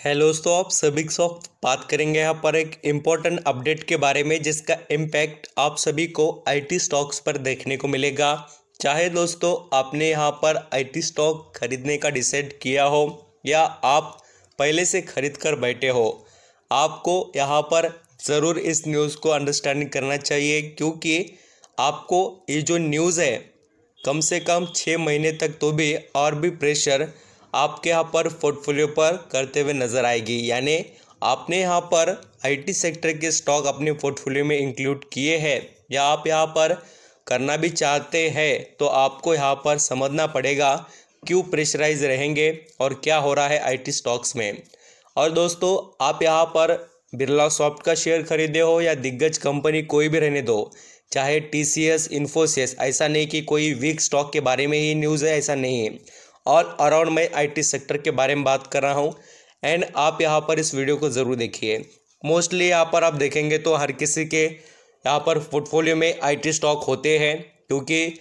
Hello दोस्तों, आप सभी के साथ बात करेंगे यहाँ पर एक इम्पोर्टेंट अपडेट के बारे में जिसका इम्पैक्ट आप सभी को आईटी स्टॉक्स पर देखने को मिलेगा। चाहे दोस्तों आपने यहाँ पर आईटी स्टॉक खरीदने का डिसाइड किया हो या आप पहले से खरीद कर बैठे हो, आपको यहाँ पर ज़रूर इस न्यूज़ को अंडरस्टैंडिंग करना चाहिए, क्योंकि आपको ये जो न्यूज़ है कम से कम 6 महीने तक तो भी और भी प्रेशर आपके यहाँ पर पोर्टफोलियो पर करते हुए नज़र आएगी। यानी आपने यहाँ पर आईटी सेक्टर के स्टॉक अपने पोर्टफोलियो में इंक्लूड किए हैं या आप यहाँ पर करना भी चाहते हैं, तो आपको यहाँ पर समझना पड़ेगा क्यों प्रेशराइज रहेंगे और क्या हो रहा है आईटी स्टॉक्स में। और दोस्तों, आप यहाँ पर बिरला सॉफ्ट का शेयर खरीदे हो या दिग्गज कंपनी कोई भी रहने दो, चाहे टीसीएस, इन्फोसिस, ऐसा नहीं कि कोई वीक स्टॉक के बारे में ही न्यूज़ है, ऐसा नहीं है। और अराउंड मैं आईटी सेक्टर के बारे में बात कर रहा हूँ एंड आप यहाँ पर इस वीडियो को ज़रूर देखिए। मोस्टली यहाँ पर आप देखेंगे तो हर किसी के यहाँ पर पोर्टफोलियो में आईटी स्टॉक होते हैं, क्योंकि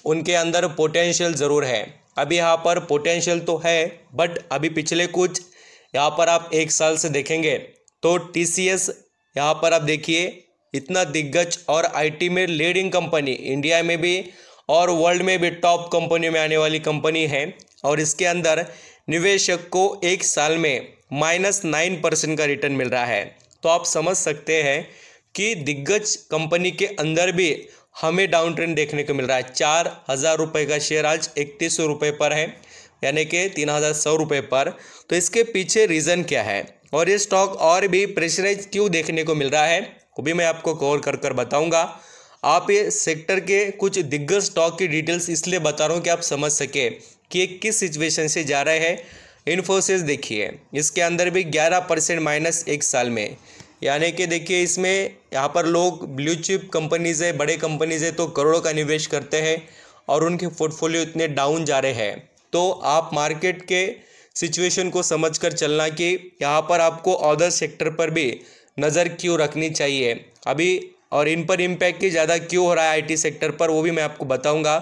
उनके अंदर पोटेंशियल ज़रूर है। अभी यहाँ पर पोटेंशियल तो है, बट अभी पिछले कुछ यहाँ पर आप 1 साल से देखेंगे तो टीसीएस यहाँ पर आप देखिए इतना दिग्गज और आईटी में लीडिंग कंपनी, इंडिया में भी और वर्ल्ड में भी टॉप कंपनियों में आने वाली कंपनी है, और इसके अंदर निवेशक को 1 साल में -9% का रिटर्न मिल रहा है। तो आप समझ सकते हैं कि दिग्गज कंपनी के अंदर भी हमें डाउन ट्रेंड देखने को मिल रहा है। 4,000 रुपये का शेयर आज 3100 रुपये पर है, यानी कि 3,100 रुपये पर। तो इसके पीछे रीज़न क्या है और ये स्टॉक और भी प्रेशराइज क्यों देखने को मिल रहा है, वो भी मैं आपको कवर कर बताऊँगा। आप ये सेक्टर के कुछ दिग्गज स्टॉक की डिटेल्स इसलिए बता रहा हूँ कि आप समझ सके कि ये किस सिचुएशन से जा रहे हैं। इन्फोसिस देखिए, इसके अंदर भी 11% माइनस 1 साल में, यानी कि देखिए इसमें यहाँ पर लोग ब्लू चिप कंपनीज़ है, बड़े कंपनीज़ है, तो करोड़ों का निवेश करते हैं और उनके पोर्टफोलियो इतने डाउन जा रहे हैं। तो आप मार्केट के सिचुएशन को समझ कर चलना कि यहाँ पर आपको अदर सेक्टर पर भी नज़र क्यों रखनी चाहिए अभी, और इन पर इम्पैक्ट की ज़्यादा क्यों हो रहा है आईटी सेक्टर पर, वो भी मैं आपको बताऊंगा।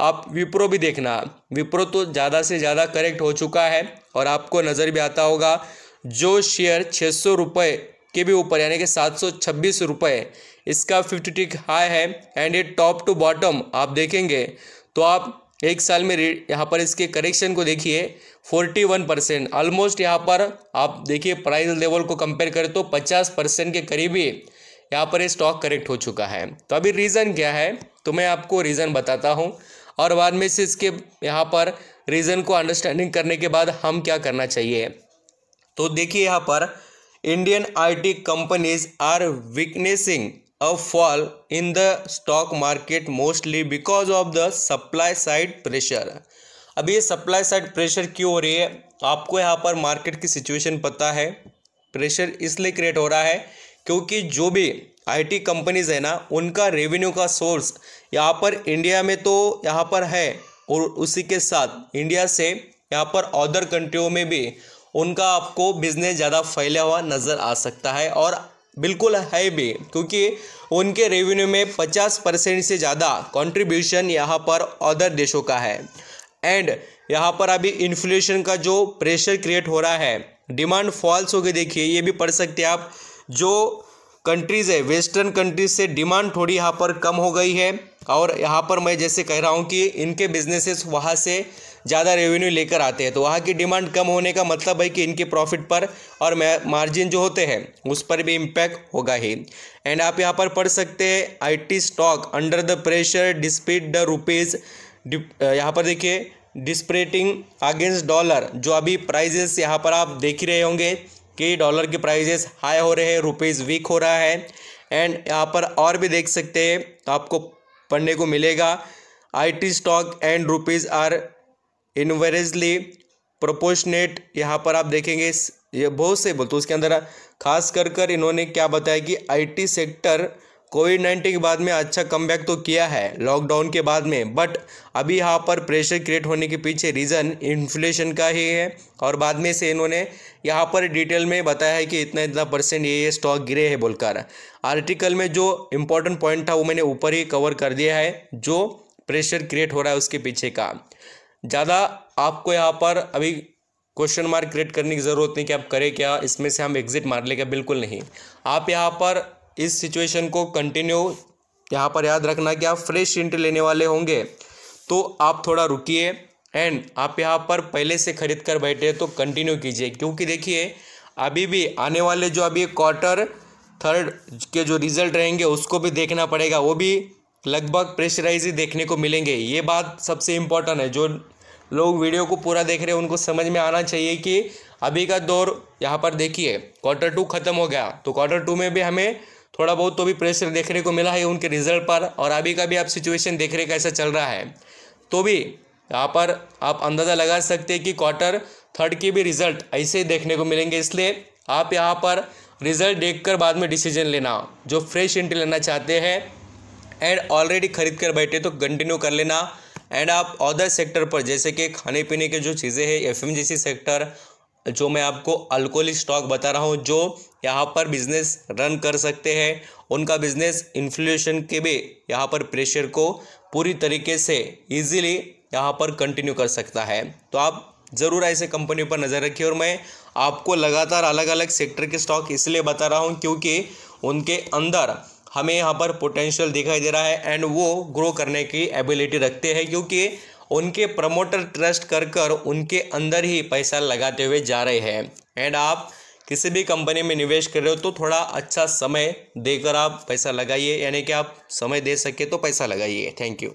आप विप्रो भी देखना, विप्रो तो ज़्यादा से ज़्यादा करेक्ट हो चुका है और आपको नज़र भी आता होगा जो शेयर 600 रुपये के भी ऊपर, यानी कि 726 रुपये इसका 50 टिक हाई है एंड ये टॉप टू बॉटम आप देखेंगे तो आप 1 साल में यहाँ पर इसके करेक्शन को देखिए 41%, ऑलमोस्ट यहाँ पर आप देखिए प्राइस लेवल को कंपेयर करें तो 50% के करीब ही यहाँ पर ये स्टॉक करेक्ट हो चुका है। तो अभी रीज़न क्या है, तो मैं आपको रीज़न बताता हूँ और बाद में से इसके यहाँ पर रीज़न को अंडरस्टैंडिंग करने के बाद हम क्या करना चाहिए। तो देखिए यहाँ पर Indian IT companies are witnessing a fall in the stock market mostly because of the supply side pressure. अभी ये सप्लाई साइड प्रेशर क्यों हो रही है, आपको यहाँ पर मार्केट की सिचुएशन पता है। प्रेशर इसलिए क्रिएट हो रहा है क्योंकि जो भी आईटी कंपनीज है ना, उनका रेवेन्यू का सोर्स यहाँ पर इंडिया में तो यहाँ पर है, और उसी के साथ इंडिया से यहाँ पर अदर कंट्रियों में भी उनका आपको बिजनेस ज़्यादा फैला हुआ नज़र आ सकता है, और बिल्कुल है भी, क्योंकि उनके रेवेन्यू में 50% से ज़्यादा कंट्रीब्यूशन यहाँ पर अदर देशों का है। एंड यहाँ पर अभी इन्फ्लेशन का जो प्रेशर क्रिएट हो रहा है, डिमांड फॉल्स हो गई। देखिए ये भी पढ़ सकते हैं आप, जो कंट्रीज़ है वेस्टर्न कंट्रीज से डिमांड थोड़ी यहाँ पर कम हो गई है, और यहाँ पर मैं जैसे कह रहा हूँ कि इनके बिजनेसेस वहाँ से ज़्यादा रेवेन्यू लेकर आते हैं, तो वहाँ की डिमांड कम होने का मतलब है कि इनके प्रॉफिट पर और मार्जिन जो होते हैं उस पर भी इम्पैक्ट होगा ही। एंड आप यहाँ पर पढ़ सकते हैं IT stock under the pressure despite the rupees, यहाँ पर देखिए डिस्प्रेटिंग अगेंस्ट डॉलर, जो अभी प्राइजेस यहाँ पर आप देख ही रहे होंगे कि डॉलर के प्राइजेस हाई हो रहे हैं, रुपीज़ वीक हो रहा है। एंड यहाँ पर और भी देख सकते हैं, आपको पढ़ने को मिलेगा IT stock and rupees are inversely proportionate. यहाँ पर आप देखेंगे ये बहुत से बोलते, उसके अंदर खास कर इन्होंने क्या बताया कि आईटी सेक्टर कोविड-19 के बाद में अच्छा कमबैक तो किया है लॉकडाउन के बाद में, बट अभी यहाँ पर प्रेशर क्रिएट होने के पीछे रीज़न इन्फ्लेशन का ही है, और बाद में से इन्होंने यहाँ पर डिटेल में बताया है कि इतना इतना % ये स्टॉक गिरे हैं बोलकर। आर्टिकल में जो इम्पोर्टेंट पॉइंट था वो मैंने ऊपर ही कवर कर दिया है, जो प्रेशर क्रिएट हो रहा है उसके पीछे का। ज़्यादा आपको यहाँ पर अभी क्वेश्चन मार्क क्रिएट करने की ज़रूरत नहीं कि आप करें क्या, इसमें से हम एग्जिट मार लेंगे, बिल्कुल नहीं। आप यहाँ पर इस सिचुएशन को कंटिन्यू यहाँ पर याद रखना कि आप फ्रेश एंट्री लेने वाले होंगे तो आप थोड़ा रुकिए, एंड आप यहाँ पर पहले से खरीद कर बैठे तो कंटिन्यू कीजिए, क्योंकि देखिए अभी भी आने वाले जो अभी क्वार्टर थर्ड के जो रिजल्ट रहेंगे उसको भी देखना पड़ेगा, वो भी लगभग प्रेशराइज ही देखने को मिलेंगे। ये बात सबसे इम्पोर्टेंट है, जो लोग वीडियो को पूरा देख रहे हैं उनको समझ में आना चाहिए कि अभी का दौर यहाँ पर देखिए क्वार्टर 2 ख़त्म हो गया तो क्वार्टर 2 में भी हमें थोड़ा बहुत तो भी प्रेशर देखने को मिला है उनके रिजल्ट पर, और अभी का भी आप सिचुएशन देख रहे कैसा चल रहा है, तो भी यहाँ पर आप अंदाज़ा लगा सकते हैं कि क्वार्टर थर्ड के भी रिजल्ट ऐसे ही देखने को मिलेंगे। इसलिए आप यहाँ पर रिजल्ट देखकर बाद में डिसीजन लेना। जो फ्रेश एंट्री लेना चाहते हैं एंड ऑलरेडी खरीद कर बैठे तो कंटिन्यू कर लेना, एंड आप अदर सेक्टर पर जैसे कि खाने पीने के जो चीज़ें हैं, एफएमजीसी सेक्टर, जो मैं आपको अल्कोहलिक स्टॉक बता रहा हूँ जो यहाँ पर बिजनेस रन कर सकते हैं, उनका बिजनेस इन्फ्लेशन के भी यहाँ पर प्रेशर को पूरी तरीके से इजीली यहाँ पर कंटिन्यू कर सकता है। तो आप ज़रूर ऐसे कंपनी पर नज़र रखिए, और मैं आपको लगातार अलग अलग सेक्टर के स्टॉक इसलिए बता रहा हूँ क्योंकि उनके अंदर हमें यहाँ पर पोटेंशियल दिखाई दे रहा है एंड वो ग्रो करने की एबिलिटी रखते हैं, क्योंकि उनके प्रमोटर ट्रस्ट कर उनके अंदर ही पैसा लगाते हुए जा रहे हैं। एंड आप किसी भी कंपनी में निवेश कर रहे हो तो थोड़ा अच्छा समय देकर आप पैसा लगाइए, यानी कि आप समय दे सके तो पैसा लगाइए। Thank you.